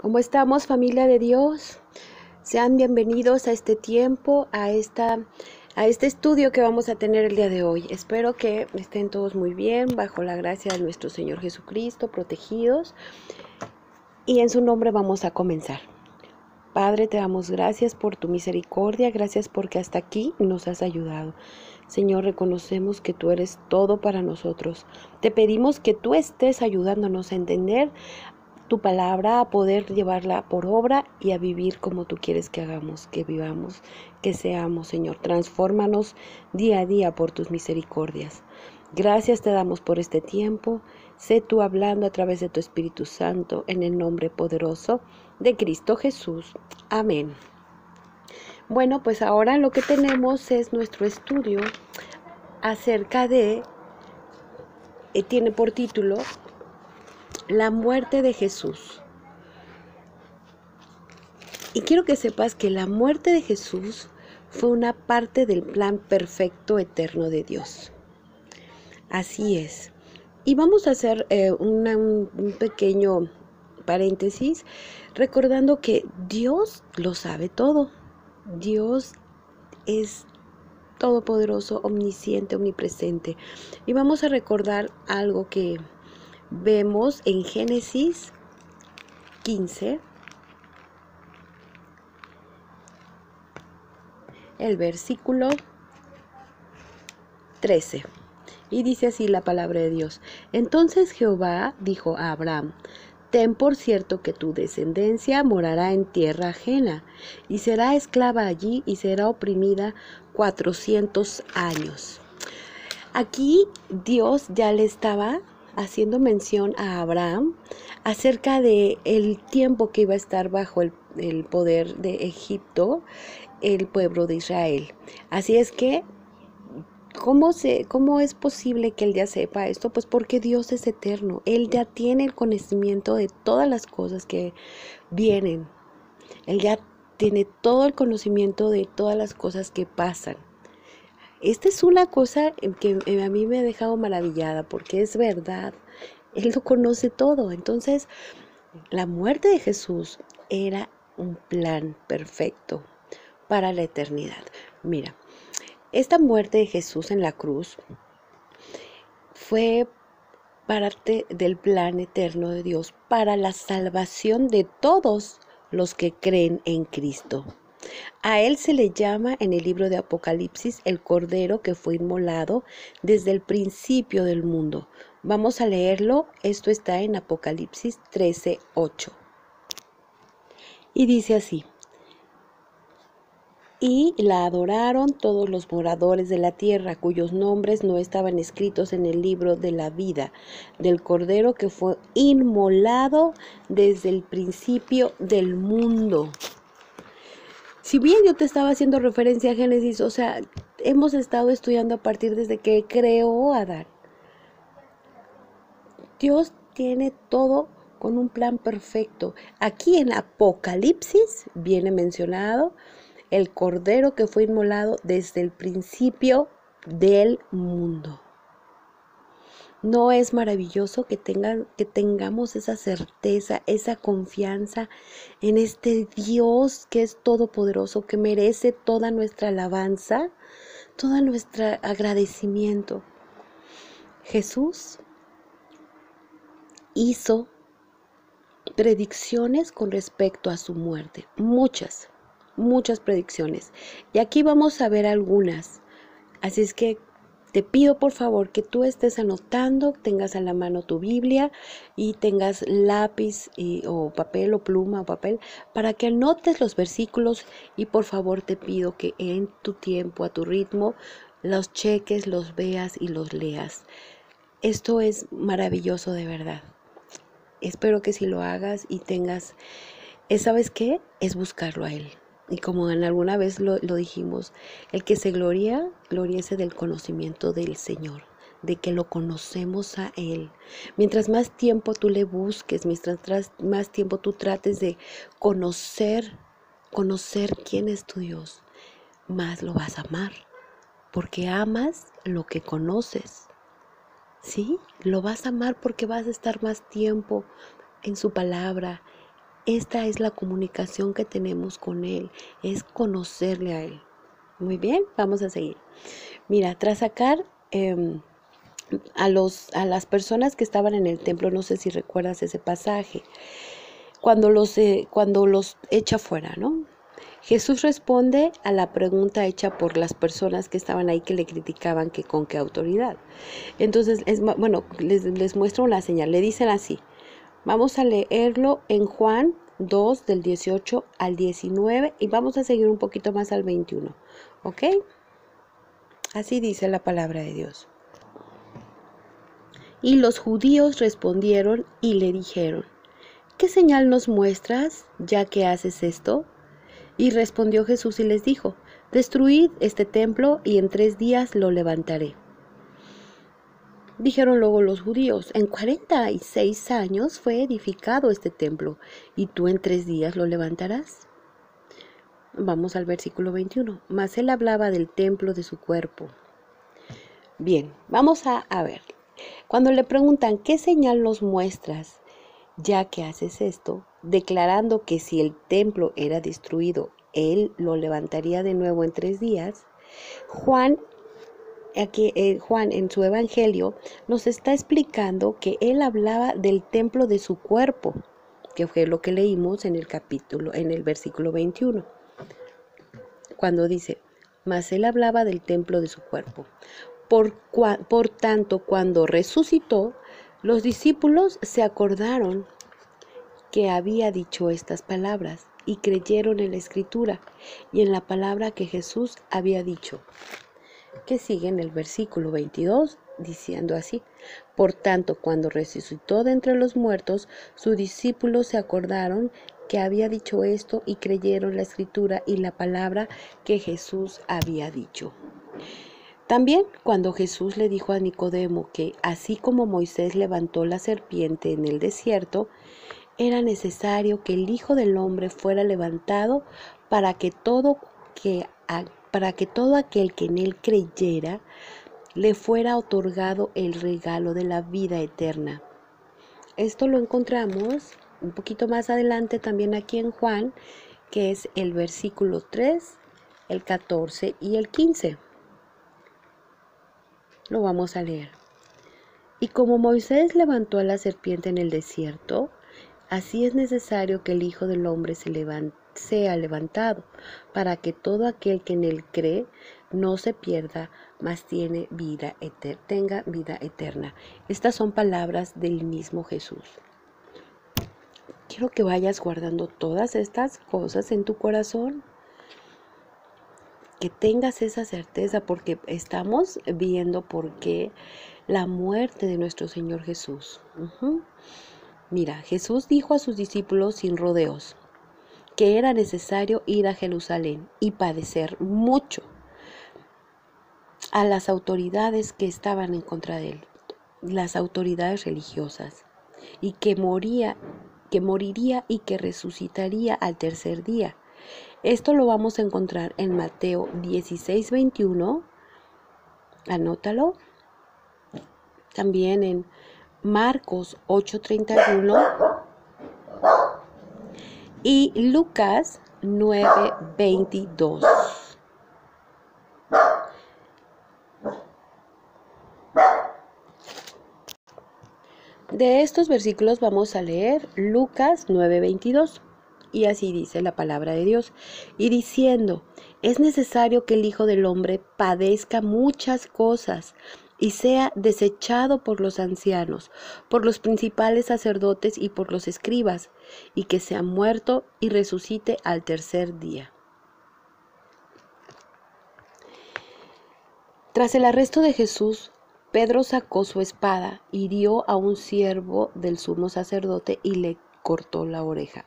¿Cómo estamos, familia de Dios? Sean bienvenidos a este tiempo, a este estudio que vamos a tener el día de hoy. Espero que estén todos muy bien, bajo la gracia de nuestro Señor Jesucristo, protegidos. Y en su nombre vamos a comenzar. Padre, te damos gracias por tu misericordia, gracias porque hasta aquí nos has ayudado. Señor, reconocemos que tú eres todo para nosotros. Te pedimos que tú estés ayudándonos a entender tu palabra, a poder llevarla por obra y a vivir como tú quieres que hagamos, que vivamos, que seamos, Señor. Transfórmanos día a día por tus misericordias. Gracias te damos por este tiempo. Sé tú hablando a través de tu Espíritu Santo en el nombre poderoso de Cristo Jesús. Amén. Bueno, pues ahora lo que tenemos es nuestro estudio acerca de, tiene por título, la muerte de Jesús. Y quiero que sepas que la muerte de Jesús fue una parte del plan perfecto eterno de Dios. Así es. Y vamos a hacer un pequeño paréntesis, recordando que Dios lo sabe todo. Dios es todopoderoso, omnisciente, omnipresente. Y vamos a recordar algo que vemos en Génesis 15. El versículo 13. Y dice así la palabra de Dios. Entonces Jehová dijo a Abraham: ten por cierto que tu descendencia morará en tierra ajena, y será esclava allí y será oprimida 400 años. Aquí Dios ya le estaba haciendo mención a Abraham acerca de el tiempo que iba a estar bajo el poder de Egipto, el pueblo de Israel. Así es que, ¿cómo es posible que él ya sepa esto? Pues porque Dios es eterno. Él ya tiene el conocimiento de todas las cosas que vienen. Él ya tiene todo el conocimiento de todas las cosas que pasan. Esta es una cosa que a mí me ha dejado maravillada, porque es verdad. Él lo conoce todo. Entonces, la muerte de Jesús era un plan perfecto para la eternidad. Mira, esta muerte de Jesús en la cruz fue parte del plan eterno de Dios para la salvación de todos los que creen en Cristo. A él se le llama en el libro de Apocalipsis el Cordero que fue inmolado desde el principio del mundo. Vamos a leerlo, esto está en Apocalipsis 13:8. Y dice así: y la adoraron todos los moradores de la tierra, cuyos nombres no estaban escritos en el libro de la vida del Cordero que fue inmolado desde el principio del mundo. Si bien yo te estaba haciendo referencia a Génesis, o sea, hemos estado estudiando a partir desde que creó a Adán. Dios tiene todo con un plan perfecto. Aquí en Apocalipsis viene mencionado el Cordero que fue inmolado desde el principio del mundo. ¿No es maravilloso que tengamos esa certeza, esa confianza en este Dios que es todopoderoso, que merece toda nuestra alabanza, todo nuestro agradecimiento? Jesús hizo predicciones con respecto a su muerte, muchas predicciones. Y aquí vamos a ver algunas. Así es que te pido por favor que tú estés anotando, tengas a la mano tu Biblia y tengas lápiz o papel o pluma o papel para que anotes los versículos, y por favor te pido que en tu tiempo, a tu ritmo, los cheques, los veas y los leas. Esto es maravilloso de verdad. Espero que si lo hagas y tengas, ¿sabes qué? Es buscarlo a Él. Y como en alguna vez lo dijimos, el que se gloriece del conocimiento del Señor, de que lo conocemos a Él. Mientras más tiempo tú le busques, mientras más tiempo tú trates de conocer quién es tu Dios, más lo vas a amar, porque amas lo que conoces. ¿Sí? Lo vas a amar porque vas a estar más tiempo en su palabra, esta es la comunicación que tenemos con Él, es conocerle a Él. Muy bien, vamos a seguir. Mira, tras sacar a las personas que estaban en el templo, no sé si recuerdas ese pasaje, cuando los echa fuera, ¿no? Jesús responde a la pregunta hecha por las personas que estaban ahí, que le criticaban que con qué autoridad. Entonces, les muestro una señal, le dicen así. Vamos a leerlo en Juan 2 del 18 al 19 y vamos a seguir un poquito más al 21, ¿ok? Así dice la palabra de Dios. Y los judíos respondieron y le dijeron, ¿qué señal nos muestras ya que haces esto? Y respondió Jesús y les dijo, destruid este templo y en 3 días lo levantaré. Dijeron luego los judíos, en 46 años fue edificado este templo, ¿y tú en 3 días lo levantarás? Vamos al versículo 21. Mas él hablaba del templo de su cuerpo. Bien, vamos a ver. Cuando le preguntan, ¿qué señal nos muestras ya que haces esto? Declarando que si el templo era destruido, él lo levantaría de nuevo en 3 días. Juan en su evangelio nos está explicando que él hablaba del templo de su cuerpo, que fue lo que leímos en el versículo 21, cuando dice, mas él hablaba del templo de su cuerpo. Por tanto, cuando resucitó, los discípulos se acordaron que había dicho estas palabras y creyeron en la Escritura y en la palabra que Jesús había dicho, que sigue en el versículo 22, diciendo así, por tanto, cuando resucitó de entre los muertos, sus discípulos se acordaron que había dicho esto y creyeron la Escritura y la palabra que Jesús había dicho. También cuando Jesús le dijo a Nicodemo que así como Moisés levantó la serpiente en el desierto, era necesario que el Hijo del Hombre fuera levantado para que todo aquel que en él creyera le fuera otorgado el regalo de la vida eterna. Esto lo encontramos un poquito más adelante también aquí en Juan, que es el versículo 3, el 14 y el 15. Lo vamos a leer. Y como Moisés levantó a la serpiente en el desierto, así es necesario que el Hijo del Hombre sea levantado, para que todo aquel que en él cree no se pierda, mas tenga vida eterna. Estas son palabras del mismo Jesús. Quiero que vayas guardando todas estas cosas en tu corazón, que tengas esa certeza, porque estamos viendo por qué la muerte de nuestro Señor Jesús. Mira, Jesús dijo a sus discípulos sin rodeos que era necesario ir a Jerusalén y padecer mucho a las autoridades que estaban en contra de él, las autoridades religiosas, y que moriría y que resucitaría al tercer día. Esto lo vamos a encontrar en Mateo 16:21, anótalo, también en Marcos 8:31 y Lucas 9:22. De estos versículos vamos a leer Lucas 9:22. Y así dice la palabra de Dios. Y diciendo, es necesario que el Hijo del Hombre padezca muchas cosas y sea desechado por los ancianos, por los principales sacerdotes y por los escribas, y que sea muerto y resucite al tercer día. Tras el arresto de Jesús, Pedro sacó su espada, hirió a un siervo del sumo sacerdote y le cortó la oreja.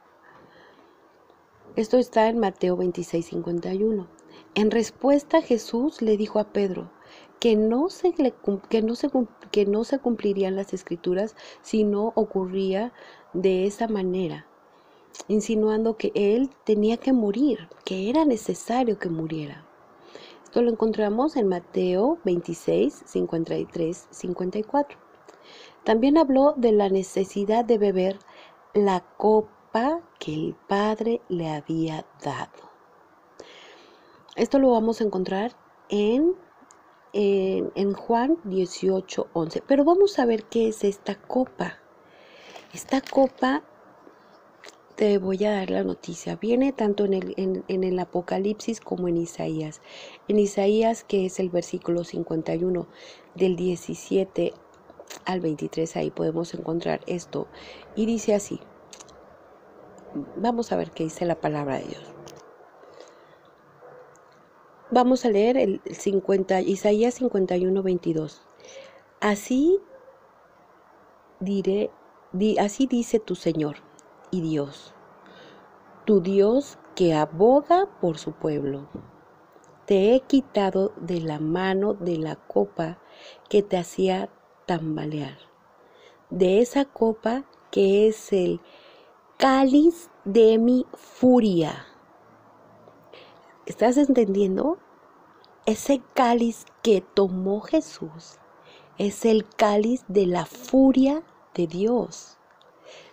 Esto está en Mateo 26:51. En respuesta, Jesús le dijo a Pedro que no se cumplirían las escrituras si no ocurría de esa manera, insinuando que él tenía que morir, que era necesario que muriera. Esto lo encontramos en Mateo 26:53-54. También habló de la necesidad de beber la copa que el Padre le había dado. Esto lo vamos a encontrar en Juan 18:11. Pero vamos a ver qué es esta copa. Esta copa, te voy a dar la noticia, viene tanto en el Apocalipsis como en Isaías. En Isaías, que es el versículo 51, del 17 al 23, ahí podemos encontrar esto. Y dice así, vamos a ver qué dice la palabra de Dios. Vamos a leer Isaías 51, 22. Así dice tu Señor y Dios, tu Dios que aboga por su pueblo. Te he quitado de la mano de la copa que te hacía tambalear, de esa copa que es el cáliz de mi furia. ¿Estás entendiendo? Ese cáliz que tomó Jesús es el cáliz de la furia de Dios,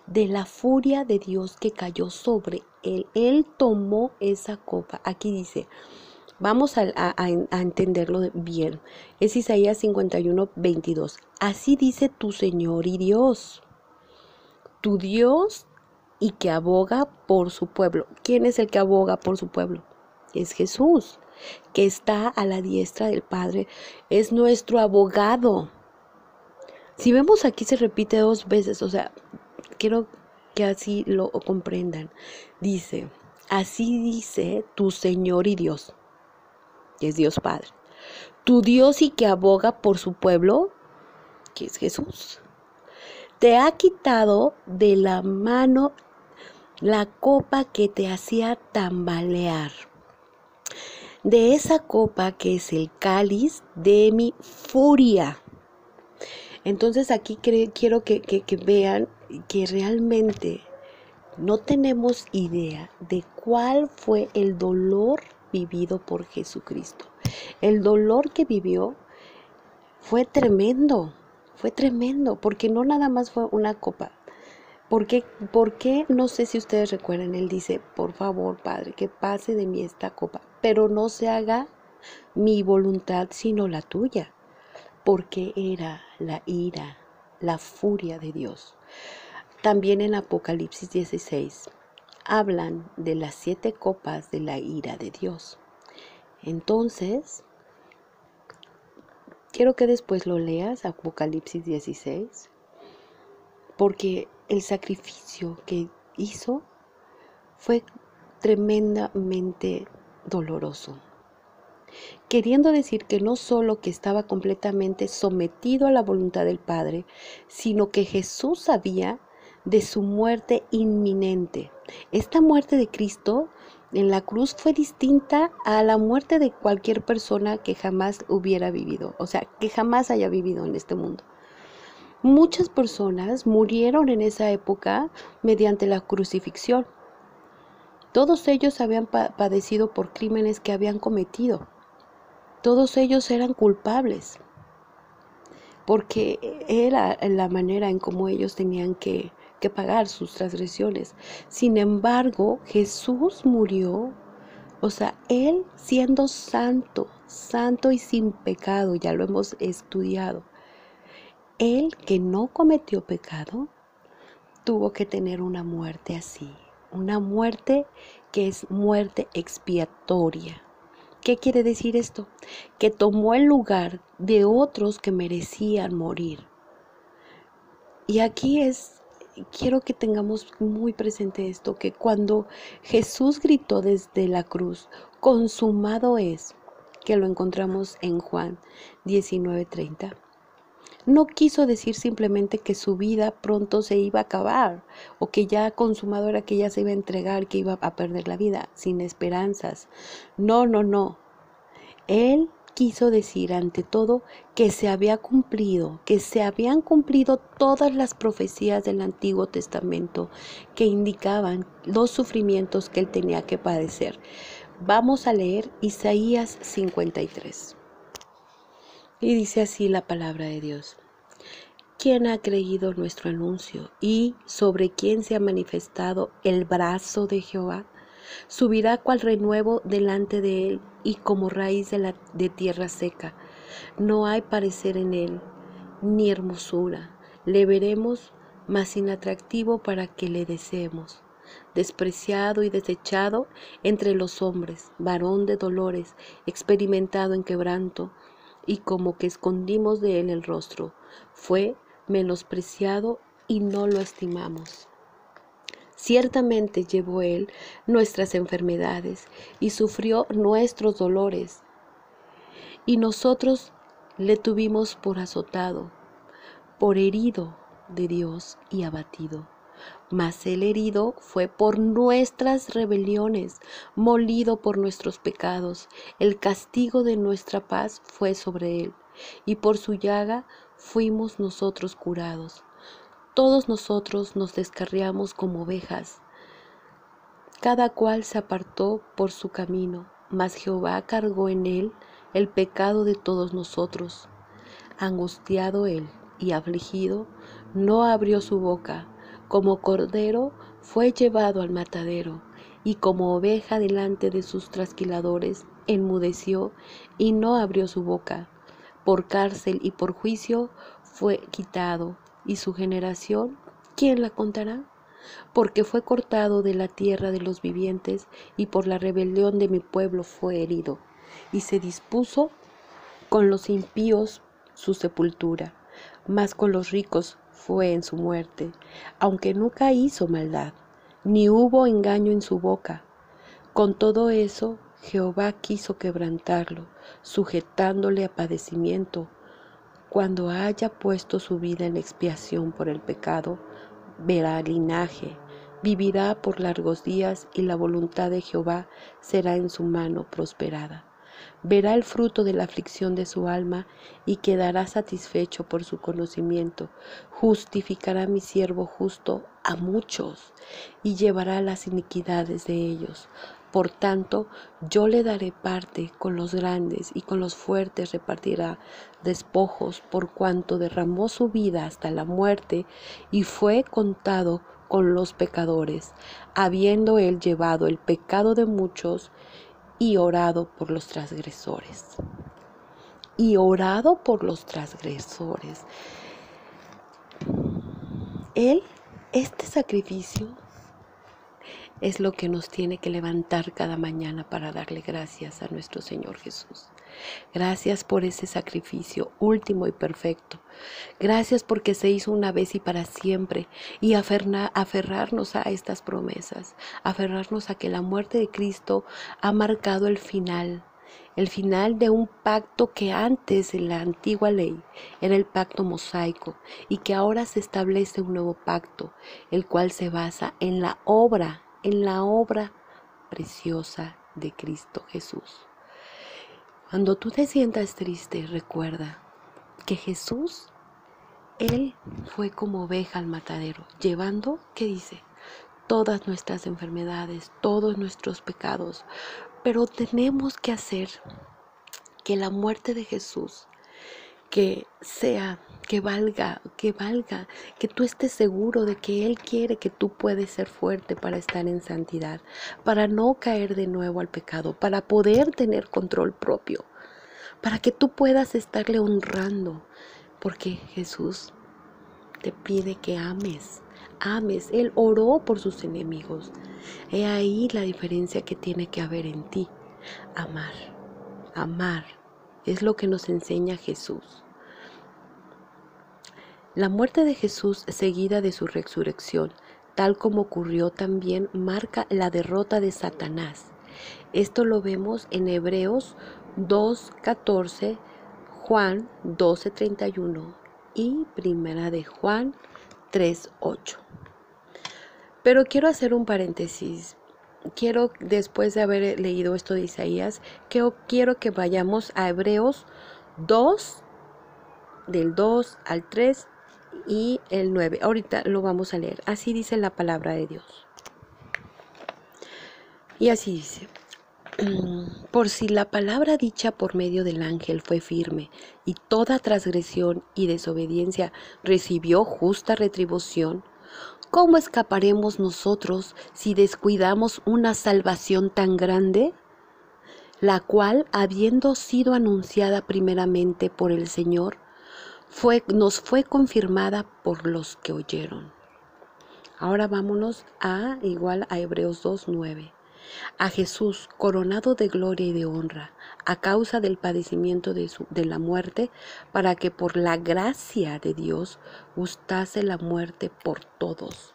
de la furia de Dios que cayó sobre él. Él tomó esa copa. Aquí dice, vamos a entenderlo bien. Es Isaías 51, 22. Así dice tu Señor y Dios, tu Dios y que aboga por su pueblo. ¿Quién es el que aboga por su pueblo? Es Jesús, que está a la diestra del Padre. Es nuestro abogado. Si vemos aquí se repite 2 veces, o sea, quiero que así lo comprendan. Dice, así dice tu Señor y Dios, que es Dios Padre. Tu Dios y que aboga por su pueblo, que es Jesús. Te ha quitado de la mano la copa que te hacía tambalear, de esa copa que es el cáliz de mi furia. Entonces aquí quiero que vean que realmente no tenemos idea de cuál fue el dolor vivido por Jesucristo. El dolor que vivió fue tremendo, porque no nada más fue una copa. ¿Por qué? No sé si ustedes recuerdan, él dice, por favor, Padre, que pase de mí esta copa, pero no se haga mi voluntad sino la tuya, porque era la ira, la furia de Dios. También en Apocalipsis 16 hablan de las 7 copas de la ira de Dios. Entonces, quiero que después lo leas, Apocalipsis 16, porque el sacrificio que hizo fue tremendamente doloroso. Queriendo decir que no solo que estaba completamente sometido a la voluntad del Padre, sino que Jesús sabía de su muerte inminente. Esta muerte de Cristo en la cruz fue distinta a la muerte de cualquier persona que jamás hubiera vivido, o sea, que jamás haya vivido en este mundo. Muchas personas murieron en esa época mediante la crucifixión. Todos ellos habían padecido por crímenes que habían cometido. Todos ellos eran culpables, porque era la manera en cómo ellos tenían que pagar sus transgresiones. Sin embargo, Jesús murió, o sea, Él siendo santo, santo y sin pecado, ya lo hemos estudiado. Él que no cometió pecado, tuvo que tener una muerte así, una muerte que es muerte expiatoria. ¿Qué quiere decir esto? Que tomó el lugar de otros que merecían morir. Y aquí quiero que tengamos muy presente esto, que cuando Jesús gritó desde la cruz, consumado es, que lo encontramos en Juan 19:30, no quiso decir simplemente que su vida pronto se iba a acabar o que ya consumado era, que ya se iba a entregar, que iba a perder la vida sin esperanzas. No. Él quiso decir ante todo que se habían cumplido todas las profecías del Antiguo Testamento que indicaban los sufrimientos que él tenía que padecer. Vamos a leer Isaías 53. Y dice así la palabra de Dios. ¿quién ha creído nuestro anuncio? ¿Y sobre quién se ha manifestado el brazo de Jehová? Subirá cual renuevo delante de él, y como raíz de tierra seca. No hay parecer en él, ni hermosura. Le veremos, mas sin atractivo para que le deseemos. Despreciado y desechado entre los hombres, varón de dolores, experimentado en quebranto, y como que escondimos de él el rostro. Fue menospreciado y no lo estimamos. Ciertamente llevó él nuestras enfermedades y sufrió nuestros dolores, y nosotros le tuvimos por azotado, por herido de Dios y abatido. Mas el herido fue por nuestras rebeliones, molido por nuestros pecados. El castigo de nuestra paz fue sobre él, y por su llaga fuimos nosotros curados. Todos nosotros nos descarriamos como ovejas, cada cual se apartó por su camino, mas Jehová cargó en él el pecado de todos nosotros. Angustiado él y afligido, no abrió su boca. Como cordero fue llevado al matadero, y como oveja delante de sus trasquiladores, enmudeció y no abrió su boca. Por cárcel y por juicio fue quitado, y su generación, ¿quién la contará? Porque fue cortado de la tierra de los vivientes, y por la rebelión de mi pueblo fue herido, y se dispuso con los impíos su sepultura, mas con los ricos fue en su muerte, aunque nunca hizo maldad, ni hubo engaño en su boca. Con todo eso, Jehová quiso quebrantarlo, sujetándole a padecimiento. Cuando haya puesto su vida en expiación por el pecado, verá linaje, vivirá por largos días, y la voluntad de Jehová será en su mano prosperada. Verá el fruto de la aflicción de su alma, y quedará satisfecho por su conocimiento. Justificará mi siervo justo a muchos, y llevará las iniquidades de ellos. Por tanto, yo le daré parte con los grandes, y con los fuertes repartirá despojos, por cuanto derramó su vida hasta la muerte, y fue contado con los pecadores, habiendo él llevado el pecado de muchos, y orado por los transgresores. Y orado por los transgresores. Este sacrificio es lo que nos tiene que levantar cada mañana para darle gracias a nuestro Señor Jesús. Gracias por ese sacrificio último y perfecto. Gracias porque se hizo una vez y para siempre, y aferrarnos a estas promesas, aferrarnos a que la muerte de Cristo ha marcado el final de un pacto que antes en la antigua ley era el pacto mosaico, y que ahora se establece un nuevo pacto, el cual se basa en la obra preciosa de Cristo Jesús. Cuando tú te sientas triste, recuerda que Jesús, Él fue como oveja al matadero, llevando, ¿qué dice? Todas nuestras enfermedades, todos nuestros pecados. Pero tenemos que hacer que la muerte de Jesús, que valga, que tú estés seguro de que Él quiere que tú puedes ser fuerte para estar en santidad, para no caer de nuevo al pecado, para poder tener control propio, para que tú puedas estarle honrando, porque Jesús te pide que ames. Él oró por sus enemigos. He ahí la diferencia que tiene que haber en ti. Amar es lo que nos enseña Jesús. La muerte de Jesús, seguida de su resurrección, tal como ocurrió también, marca la derrota de Satanás. Esto lo vemos en Hebreos 2:14, Juan 12:31 y Primera de Juan 3:8. Pero quiero hacer un paréntesis. Después de haber leído esto de Isaías, quiero que vayamos a Hebreos 2, del 2 al 3 y el 9. Ahorita lo vamos a leer. Así dice la palabra de Dios. Y así dice: Por si la palabra dicha por medio del ángel fue firme, y toda transgresión y desobediencia recibió justa retribución, ¿cómo escaparemos nosotros si descuidamos una salvación tan grande, la cual, habiendo sido anunciada primeramente por el Señor, nos fue confirmada por los que oyeron? Ahora vámonos a Hebreos 2:9. A Jesús, coronado de gloria y de honra, a causa del padecimiento de la muerte, para que por la gracia de Dios gustase la muerte por todos.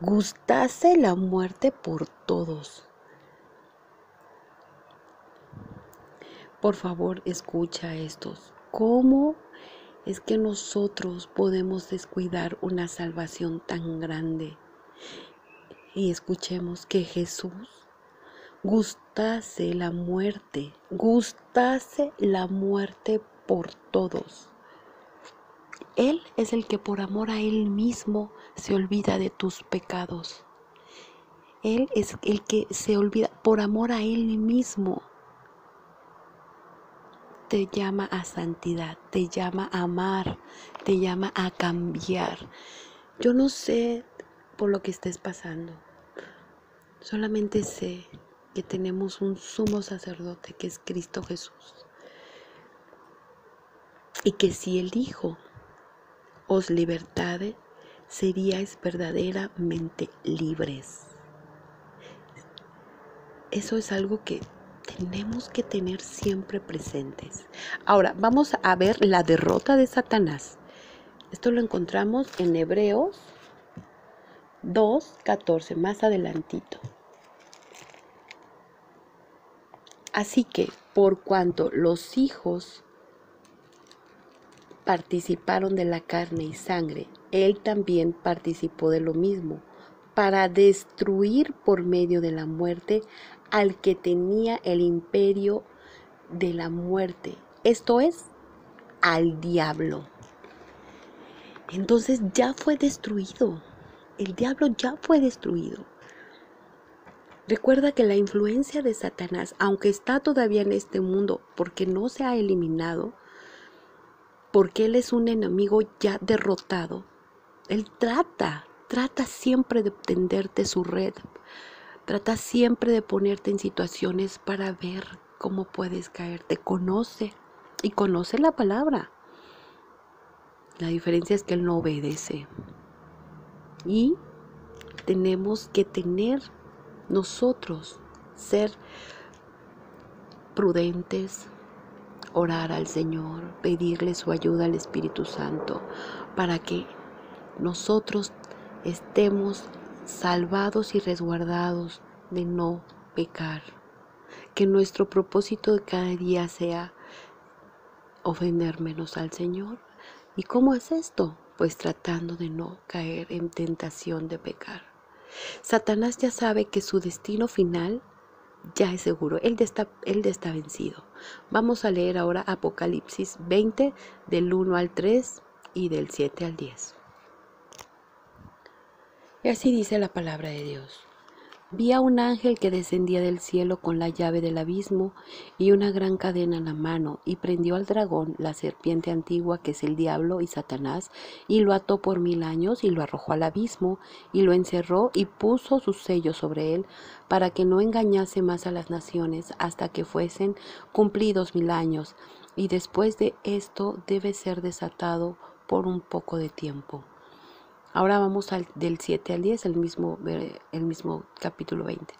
Gustase la muerte por todos. Por favor, escucha estos. ¿Cómo es que nosotros podemos descuidar una salvación tan grande? Y escuchemos que Jesús gustase la muerte por todos. Él es el que por amor a Él mismo se olvida de tus pecados. Él es el que se olvida por amor a Él mismo. Te llama a santidad, te llama a amar, te llama a cambiar. Yo no sé por lo que estés pasando. Solamente sé que tenemos un sumo sacerdote que es Cristo Jesús. Y que si el Hijo os libertare, seríais verdaderamente libres. Eso es algo que tenemos que tener siempre presentes. Ahora, vamos a ver la derrota de Satanás. Esto lo encontramos en Hebreos 2:14, más adelantito. Así que, por cuanto los hijos participaron de la carne y sangre, él también participó de lo mismo, para destruir por medio de la muerte al que tenía el imperio de la muerte, esto es, al diablo. Entonces ya fue destruido, el diablo ya fue destruido. Recuerda que la influencia de Satanás, aunque está todavía en este mundo, porque no se ha eliminado, porque él es un enemigo ya derrotado, él trata siempre de tenderte su red, trata siempre de ponerte en situaciones para ver cómo puedes caer. Te conoce y conoce la palabra. La diferencia es que él no obedece. Y tenemos que nosotros ser prudentes, orar al Señor, pedirle su ayuda al Espíritu Santo para que nosotros estemos salvados y resguardados de no pecar. Que nuestro propósito de cada día sea ofender menos al Señor. ¿Y cómo es esto? Pues tratando de no caer en tentación de pecar. Satanás ya sabe que su destino final ya es seguro, él está vencido. Vamos a leer ahora Apocalipsis 20 del 1 al 3 y del 7 al 10. Y así dice la palabra de Dios. Vi a un ángel que descendía del cielo con la llave del abismo y una gran cadena en la mano, y prendió al dragón, la serpiente antigua que es el diablo y Satanás, y lo ató por 1000 años y lo arrojó al abismo, y lo encerró y puso sus sellos sobre él, para que no engañase más a las naciones hasta que fuesen cumplidos 1000 años, y después de esto debe ser desatado por un poco de tiempo. Ahora vamos del 7 al 10, el mismo capítulo 20.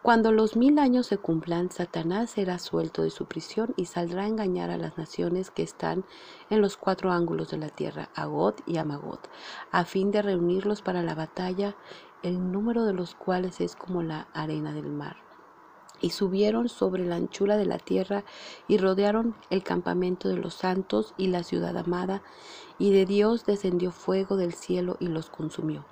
Cuando los 1000 años se cumplan, Satanás será suelto de su prisión y saldrá a engañar a las naciones que están en los 4 ángulos de la tierra, a Gog y a Magog, a fin de reunirlos para la batalla, el número de los cuales es como la arena del mar. Y subieron sobre la anchura de la tierra y rodearon el campamento de los santos y la ciudad amada, y de Dios descendió fuego del cielo y los consumió.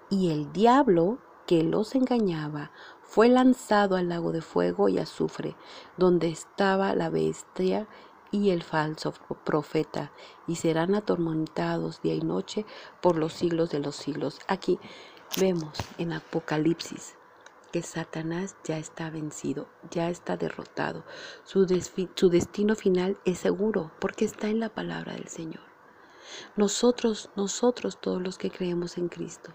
Y el diablo que los engañaba fue lanzado al lago de fuego y azufre, donde estaba la bestia y el falso profeta, y serán atormentados día y noche por los siglos de los siglos. Aquí vemos en Apocalipsis que Satanás ya está vencido, ya está derrotado. Su destino final es seguro porque está en la palabra del Señor. Nosotros, todos los que creemos en Cristo,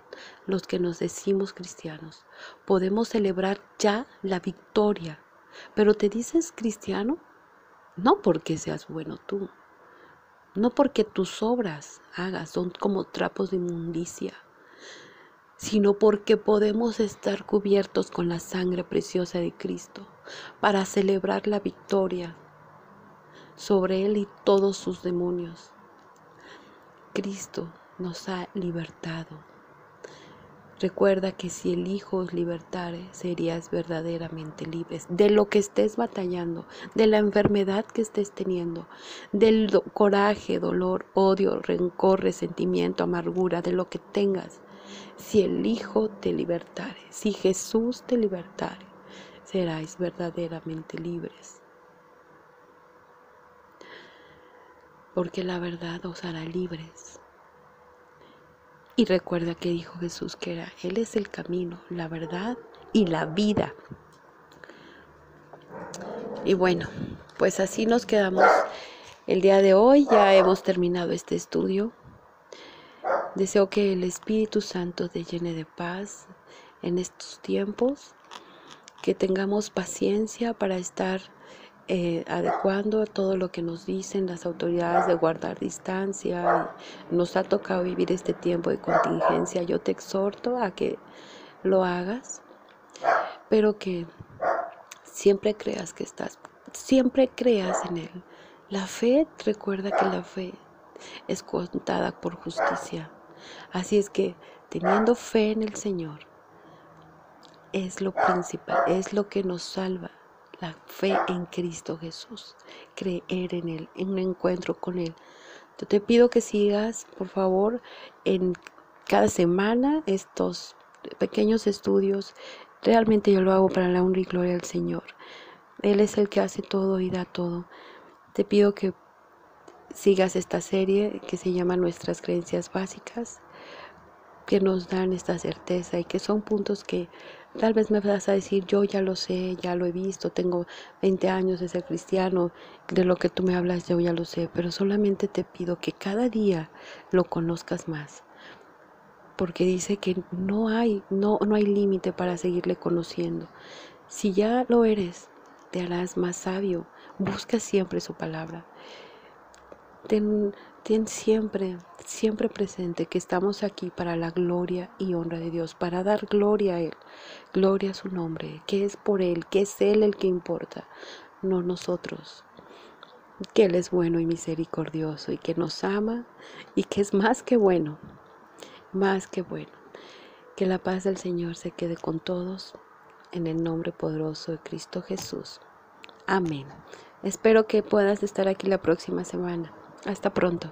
los que nos decimos cristianos, podemos celebrar ya la victoria. Pero te dices cristiano no porque seas bueno tú, no porque tus obras son como trapos de inmundicia, sino porque podemos estar cubiertos con la sangre preciosa de Cristo para celebrar la victoria sobre Él y todos sus demonios. Cristo nos ha libertado. Recuerda que si el Hijo os libertare, serías verdaderamente libres de lo que estés batallando, de la enfermedad que estés teniendo, del coraje, dolor, odio, rencor, resentimiento, amargura, de lo que tengas. Si el Hijo te libertare, si Jesús te libertare, seráis verdaderamente libres. Porque la verdad os hará libres. Y recuerda que dijo Jesús que Él es el camino, la verdad y la vida. Y bueno, pues así nos quedamos el día de hoy. Ya hemos terminado este estudio. Deseo que el Espíritu Santo te llene de paz en estos tiempos, que tengamos paciencia para estar adecuando a todo lo que nos dicen las autoridades de guardar distancia. Nos ha tocado vivir este tiempo de contingencia. Yo te exhorto a que lo hagas, pero que siempre creas en Él. La fe, recuerda que la fe es contada por justicia. Así es que teniendo fe en el Señor es lo principal, es lo que nos salva. La fe en Cristo Jesús, creer en Él, en un encuentro con Él. Yo te pido que sigas, por favor, en cada semana estos pequeños estudios. Realmente yo lo hago para la honra y gloria del Señor. Él es el que hace todo y da todo. Te pido que sigas esta serie que se llama Nuestras Creencias Básicas, que nos dan esta certeza y que son puntos que tal vez me vas a decir, yo ya lo sé, ya lo he visto, tengo 20 años de ser cristiano, de lo que tú me hablas yo ya lo sé, pero solamente te pido que cada día lo conozcas más, porque dice que no hay límite para seguirle conociendo. Si ya lo eres, te harás más sabio. Busca siempre su palabra. Ten siempre presente que estamos aquí para la gloria y honra de Dios, para dar gloria a Él, gloria a su nombre, que es por Él, que es Él el que importa, no nosotros, que Él es bueno y misericordioso y que nos ama y que es más que bueno, más que bueno. Que la paz del Señor se quede con todos, en el nombre poderoso de Cristo Jesús. Amén. Espero que puedas estar aquí la próxima semana. Hasta pronto.